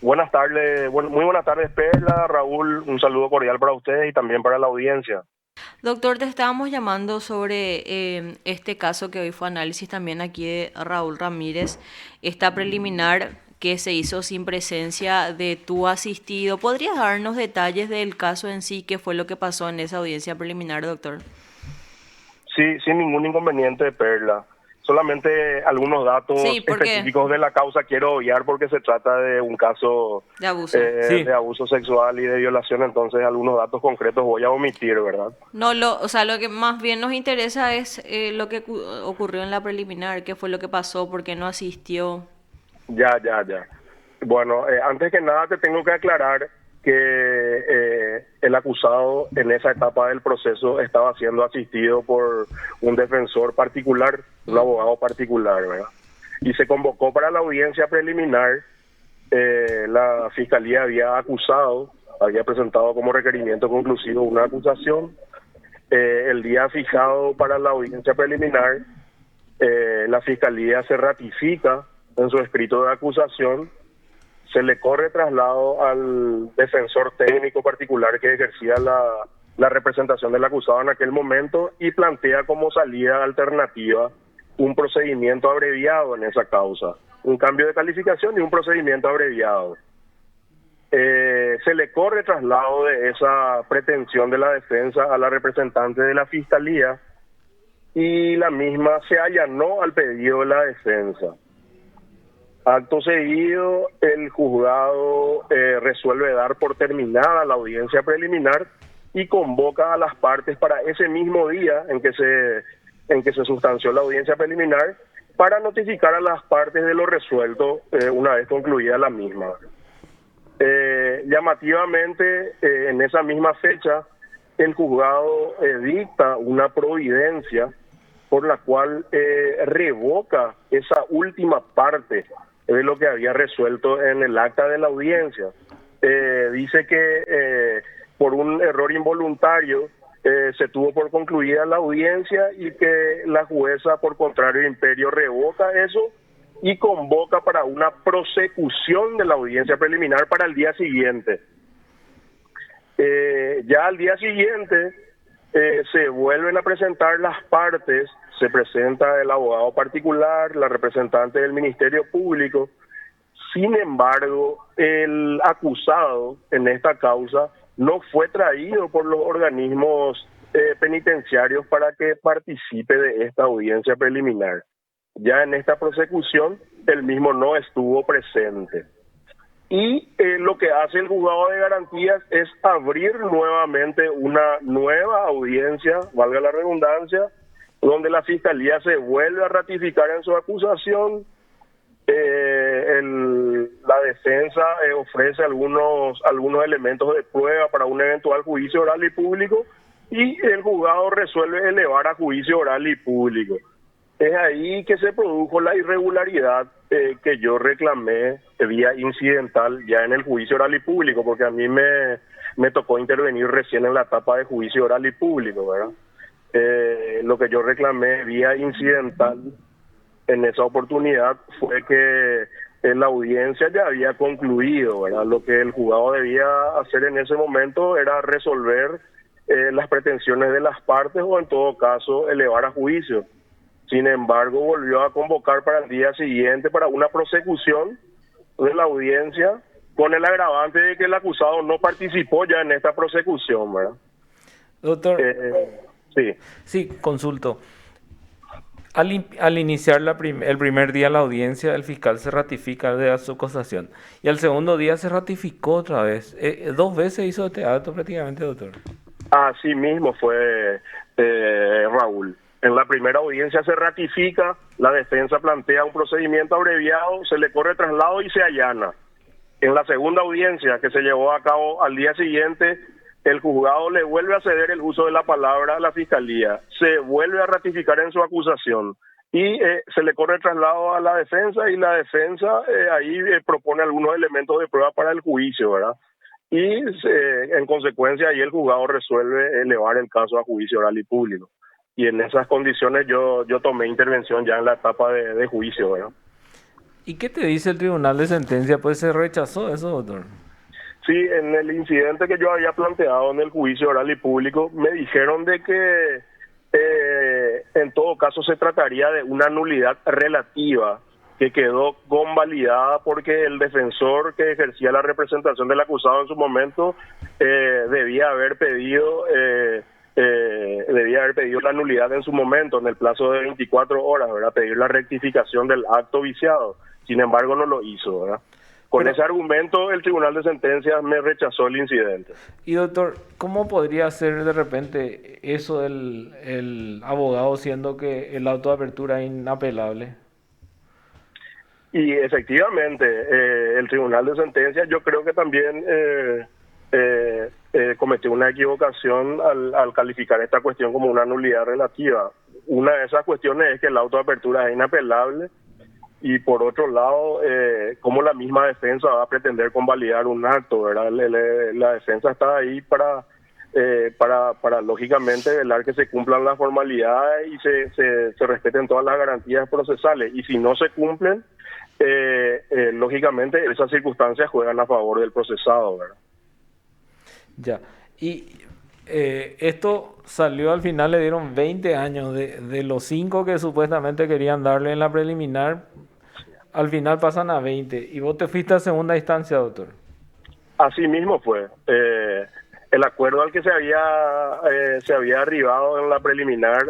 Buenas tardes, muy buenas tardes, Perla, Raúl, un saludo cordial para ustedes y también para la audiencia. Doctor, te estábamos llamando sobre este caso que hoy fue análisis también aquí de Raúl Ramírez, esta preliminar que se hizo sin presencia de tu asistido. ¿Podrías darnos detalles del caso en sí? ¿Qué fue lo que pasó en esa audiencia preliminar, doctor? Sí, sin ningún inconveniente, Perla. Solamente algunos Sí, datos porque específicos de la causa quiero obviar porque se trata de un caso de abuso. de Sí, abuso sexual y de violación, entonces algunos datos concretos voy a omitir, ¿verdad? No, o sea, lo que más bien nos interesa es lo que ocurrió en la preliminar, qué fue lo que pasó, por qué no asistió. Ya. Bueno, antes que nada te tengo que aclarar que el acusado en esa etapa del proceso estaba siendo asistido por un defensor particular, un Ujú. abogado particular, ¿verdad? Y se convocó para la audiencia preliminar. La fiscalía había presentado como requerimiento conclusivo una acusación. El día fijado para la audiencia preliminar, la fiscalía se ratifica en su escrito de acusación, se le corre traslado al defensor técnico particular que ejercía la representación del acusado en aquel momento y plantea como salida alternativa un procedimiento abreviado en esa causa, un cambio de calificación y un procedimiento abreviado. Se le corre traslado de esa pretensión de la defensa a la representante de la fiscalía y la misma se allanó al pedido de la defensa. Acto seguido, el juzgado resuelve dar por terminada la audiencia preliminar y convoca a las partes para ese mismo día en que se sustanció la audiencia preliminar para notificar a las partes de lo resuelto una vez concluida la misma. Llamativamente, en esa misma fecha, el juzgado dicta una providencia por la cual revoca esa última parte de lo que había resuelto en el acta de la audiencia. Dice que por un error involuntario se tuvo por concluida la audiencia y que la jueza, por contrario imperio, revoca eso y convoca para una prosecución de la audiencia preliminar para el día siguiente. Ya al día siguiente se vuelven a presentar las partes, se presenta el abogado particular, la representante del Ministerio Público. Sin embargo, el acusado en esta causa no fue traído por los organismos penitenciarios para que participe de esta audiencia preliminar. Ya en esta prosecución, él mismo no estuvo presente. Y lo que hace el juzgado de garantías es abrir nuevamente una nueva audiencia, valga la redundancia, donde la fiscalía se vuelve a ratificar en su acusación. La defensa ofrece algunos elementos de prueba para un eventual juicio oral y público y el juzgado resuelve elevar a juicio oral y público. Es ahí que se produjo la irregularidad que yo reclamé vía incidental ya en el juicio oral y público, porque a mí me tocó intervenir recién en la etapa de juicio oral y público, ¿verdad? Lo que yo reclamé vía incidental en esa oportunidad fue que la audiencia ya había concluido, ¿verdad? Lo que el juzgado debía hacer en ese momento era resolver las pretensiones de las partes o en todo caso elevar a juicio. Sin embargo, volvió a convocar para el día siguiente para una prosecución de la audiencia con el agravante de que el acusado no participó ya en esta prosecución, ¿verdad? doctor, Eh, sí. sí, consulto. Al iniciar el primer día la audiencia, el fiscal se ratifica de su acusación. Y al segundo día se ratificó otra vez. Dos veces hizo teatro prácticamente, doctor. Así mismo fue, Raúl. En la primera audiencia se ratifica, la defensa plantea un procedimiento abreviado, se le corre traslado y se allana. En la segunda audiencia que se llevó a cabo al día siguiente, el juzgado le vuelve a ceder el uso de la palabra a la fiscalía, se vuelve a ratificar en su acusación y se le corre traslado a la defensa y la defensa ahí propone algunos elementos de prueba para el juicio, ¿verdad? Y en consecuencia ahí el juzgado resuelve elevar el caso a juicio oral y público. Y en esas condiciones yo tomé intervención ya en la etapa de juicio, ¿verdad? ¿Y qué te dice el tribunal de sentencia? Pues se rechazó eso, doctor. Sí, en el incidente que yo había planteado en el juicio oral y público, me dijeron de que en todo caso se trataría de una nulidad relativa que quedó convalidada porque el defensor que ejercía la representación del acusado en su momento debía haber pedido la nulidad en su momento, en el plazo de 24 horas, ¿verdad? Pedir la rectificación del acto viciado. Sin embargo, no lo hizo, ¿verdad? Con ese argumento, el Tribunal de Sentencias me rechazó el incidente. Y doctor, ¿cómo podría ser de repente eso el abogado siendo que el auto de apertura es inapelable? Y efectivamente, el Tribunal de Sentencias yo creo que también cometió una equivocación al calificar esta cuestión como una nulidad relativa. Una de esas cuestiones es que el auto de apertura es inapelable y por otro lado, cómo la misma defensa va a pretender convalidar un acto, ¿verdad? La defensa está ahí para lógicamente velar que se cumplan las formalidades y se respeten todas las garantías procesales. Y si no se cumplen, lógicamente esas circunstancias juegan a favor del procesado, ¿verdad? Ya. Y esto salió al final, le dieron 20 años de los 5 que supuestamente querían darle en la preliminar. Al final pasan a 20 y vos te fuiste a segunda instancia, doctor. Así mismo fue. El acuerdo al que se había arribado en la preliminar,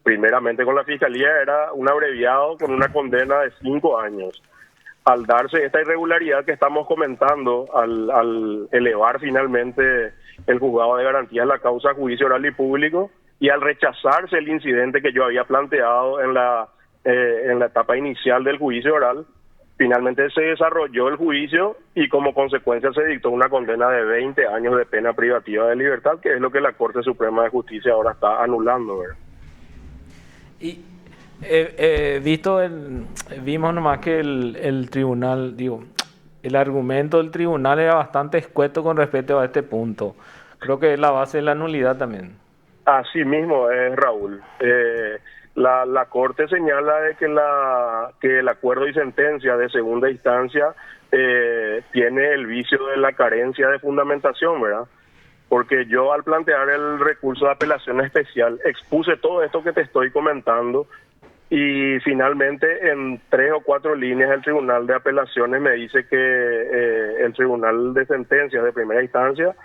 primeramente con la Fiscalía, era un abreviado con una condena de 5 años. Al darse esta irregularidad que estamos comentando, al elevar finalmente el juzgado de garantías la causa a juicio oral y público, y al rechazarse el incidente que yo había planteado en la etapa inicial del juicio oral, finalmente se desarrolló el juicio y como consecuencia se dictó una condena de 20 años de pena privativa de libertad, que es lo que la Corte Suprema de Justicia ahora está anulando, ¿verdad? Y vimos nomás que el tribunal, el argumento del tribunal era bastante escueto con respecto a este punto. Creo que es la base de la nulidad también. Así mismo es, Raúl. La Corte señala de que el acuerdo y sentencia de segunda instancia tiene el vicio de la carencia de fundamentación, ¿verdad? Porque yo al plantear el recurso de apelación especial expuse todo esto que te estoy comentando y finalmente en 3 o 4 líneas el Tribunal de Apelaciones me dice que el Tribunal de Sentencias de primera instancia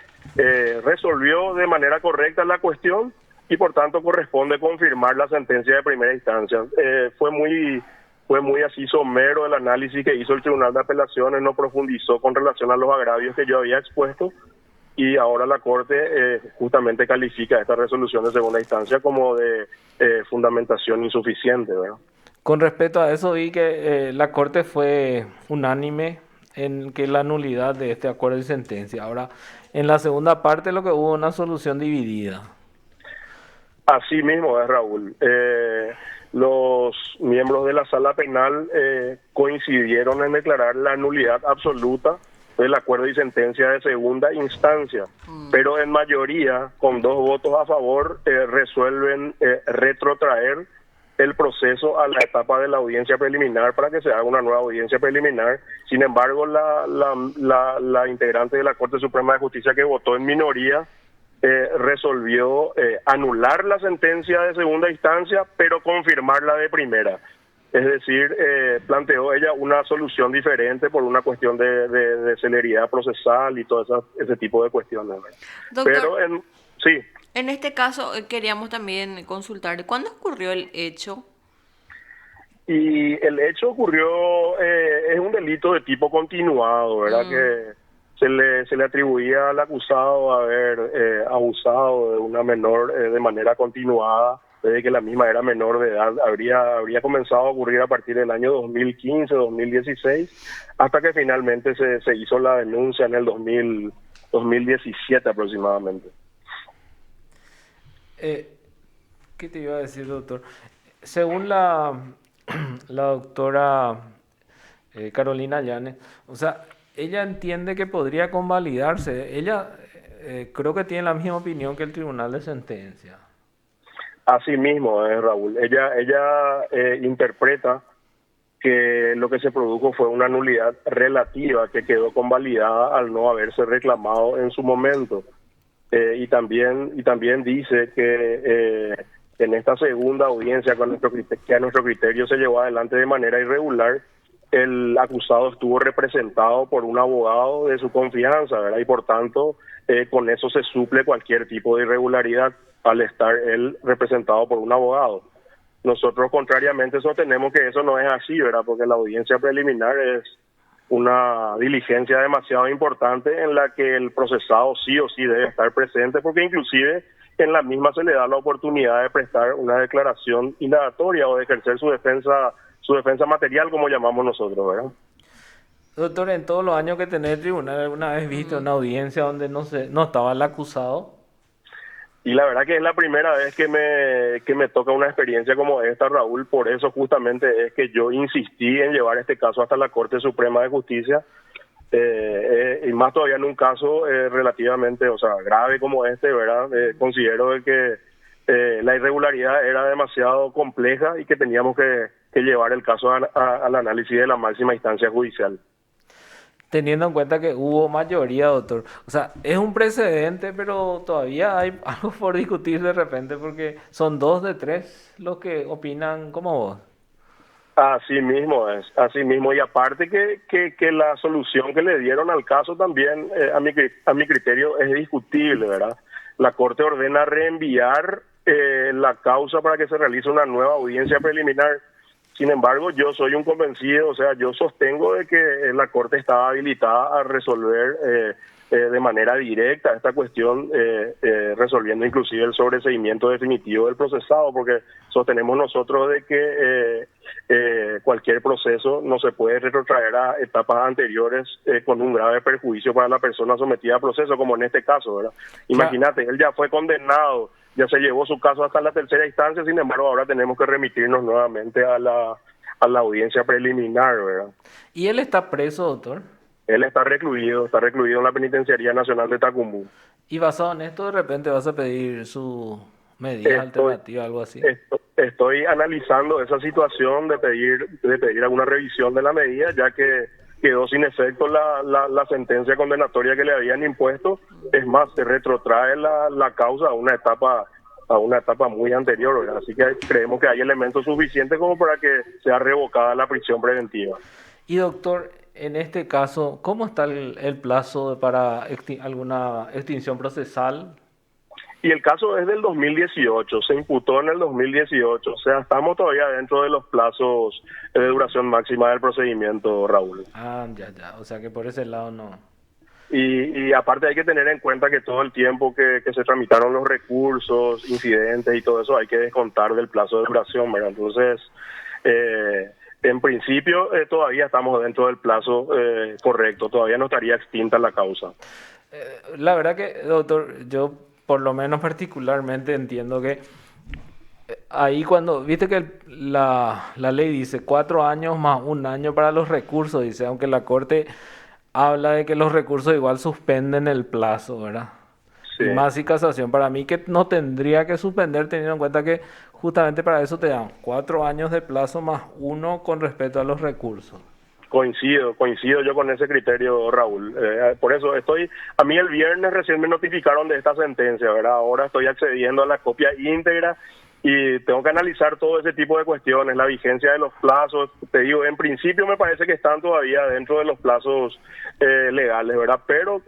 resolvió de manera correcta la cuestión y por tanto corresponde confirmar la sentencia de primera instancia. Fue muy así somero el análisis que hizo el Tribunal de Apelaciones, no profundizó con relación a los agravios que yo había expuesto y ahora la Corte justamente califica esta resolución de segunda instancia como de fundamentación insuficiente, ¿verdad? Con respecto a eso, vi que la Corte fue unánime en que la nulidad de este acuerdo y sentencia. Ahora, en la segunda parte lo que hubo una solución dividida. Así mismo es, Raúl. Los miembros de la Sala Penal coincidieron en declarar la nulidad absoluta del acuerdo y sentencia de segunda instancia, pero en mayoría, con 2 votos a favor, resuelven retrotraer el proceso a la etapa de la audiencia preliminar para que se haga una nueva audiencia preliminar. Sin embargo, la integrante de la Corte Suprema de Justicia que votó en minoría resolvió anular la sentencia de segunda instancia, pero confirmar la de primera. Es decir, planteó ella una solución diferente por una cuestión de celeridad procesal y todo ese tipo de cuestiones. Doctor, pero sí. En este caso queríamos también consultar, ¿cuándo ocurrió el hecho? Y el hecho ocurrió, es un delito de tipo continuado, ¿verdad? Que se le atribuía al acusado haber abusado de una menor de manera continuada, desde que la misma era menor de edad. Habría comenzado a ocurrir a partir del año 2015, 2016, hasta que finalmente se hizo la denuncia en el 2017 aproximadamente. ¿Qué te iba a decir, doctor? Según la doctora Carolina Llanes, o sea, ella entiende que podría convalidarse. Ella creo que tiene la misma opinión que el Tribunal de Sentencia. Así mismo, Raúl. Ella interpreta que lo que se produjo fue una nulidad relativa que quedó convalidada al no haberse reclamado en su momento. Y también dice que en esta segunda audiencia que a nuestro criterio se llevó adelante de manera irregular, el acusado estuvo representado por un abogado de su confianza, ¿verdad? Y por tanto, con eso se suple cualquier tipo de irregularidad al estar él representado por un abogado. Nosotros, contrariamente, sostenemos que eso no es así, ¿verdad? Porque la audiencia preliminar es una diligencia demasiado importante en la que el procesado sí o sí debe estar presente, porque inclusive en la misma se le da la oportunidad de prestar una declaración indagatoria o de ejercer su defensa material, como llamamos nosotros, ¿verdad? Doctor, en todos los años que tenés el tribunal, ¿alguna vez viste una audiencia donde no estaba el acusado? Y la verdad que es la primera vez que me toca una experiencia como esta, Raúl. Por eso justamente es que yo insistí en llevar este caso hasta la Corte Suprema de Justicia, y más todavía en un caso relativamente, o sea, grave como este, ¿verdad? Considero de que la irregularidad era demasiado compleja y que teníamos que llevar el caso al análisis de la máxima instancia judicial. Teniendo en cuenta que hubo mayoría, doctor. O sea, es un precedente, pero todavía hay algo por discutir de repente, porque son 2 de 3 los que opinan como vos. Así mismo es, así mismo. Y aparte que la solución que le dieron al caso también, a mi criterio, es discutible, ¿verdad? La Corte ordena reenviar la causa para que se realice una nueva audiencia preliminar. Sin embargo, yo soy un convencido, o sea, yo sostengo de que la Corte estaba habilitada a resolver de manera directa esta cuestión, resolviendo inclusive el sobreseimiento definitivo del procesado, porque sostenemos nosotros de que cualquier proceso no se puede retrotraer a etapas anteriores con un grave perjuicio para la persona sometida a proceso, como en este caso, ¿verdad? Imagínate, él ya fue condenado, ya se llevó su caso hasta la tercera instancia, sin embargo ahora tenemos que remitirnos nuevamente a la audiencia preliminar, ¿verdad? ¿Y él está preso, doctor? Él está recluido en la Penitenciaría Nacional de Tacumbú. Y basado en esto, de repente vas a pedir su medida alternativa, algo así. Estoy analizando esa situación de pedir alguna revisión de la medida, ya que quedó sin efecto la sentencia condenatoria que le habían impuesto. Es más, se retrotrae la causa a una etapa muy anterior, ¿verdad? Así que creemos que hay elementos suficientes como para que sea revocada la prisión preventiva. Y doctor, en este caso, ¿cómo está el plazo para alguna extinción procesal? Y el caso es del 2018, se imputó en el 2018, o sea, estamos todavía dentro de los plazos de duración máxima del procedimiento, Raúl. Ah, ya, o sea que por ese lado no. Y aparte hay que tener en cuenta que todo el tiempo que se tramitaron los recursos, incidentes y todo eso hay que descontar del plazo de duración, ¿verdad? Entonces, en principio todavía estamos dentro del plazo correcto, todavía no estaría extinta la causa. La verdad que, doctor, yo por lo menos particularmente entiendo que ahí cuando, viste que la ley dice 4 años más 1 año para los recursos, dice, aunque la Corte habla de que los recursos igual suspenden el plazo, ¿verdad? Sí. Y más y casación, para mí que no tendría que suspender teniendo en cuenta que justamente para eso te dan 4 años de plazo más 1 con respecto a los recursos. Coincido yo con ese criterio, Raúl. Por eso a mí el viernes recién me notificaron de esta sentencia, ¿verdad? Ahora estoy accediendo a la copia íntegra y tengo que analizar todo ese tipo de cuestiones, la vigencia de los plazos. Te digo, en principio me parece que están todavía dentro de los plazos legales, ¿verdad? Pero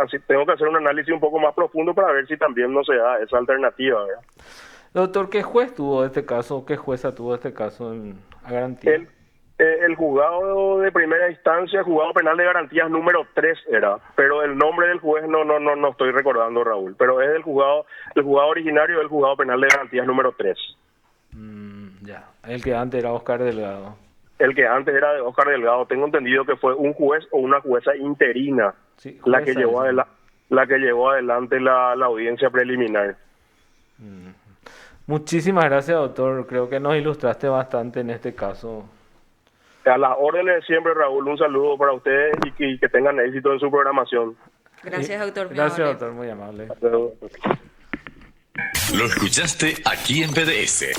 así tengo que hacer un análisis un poco más profundo para ver si también no se da esa alternativa, ¿verdad? Doctor, ¿qué juez tuvo este caso? ¿Qué jueza tuvo este caso a garantía? El juzgado de primera instancia, juzgado penal de garantías número 3 era, pero el nombre del juez no estoy recordando, Raúl, pero es el juzgado originario del juzgado penal de garantías número 3. Ya, el que antes era Oscar Delgado. El que antes era de Oscar Delgado, tengo entendido que fue un juez o una jueza interina, sí, la que llevó adelante la audiencia preliminar. Muchísimas gracias, doctor, creo que nos ilustraste bastante en este caso. A las órdenes de siempre, Raúl, un saludo para ustedes y que tengan éxito en su programación. Gracias, doctor. Gracias, doctor, muy amable. Lo escuchaste aquí en PDS.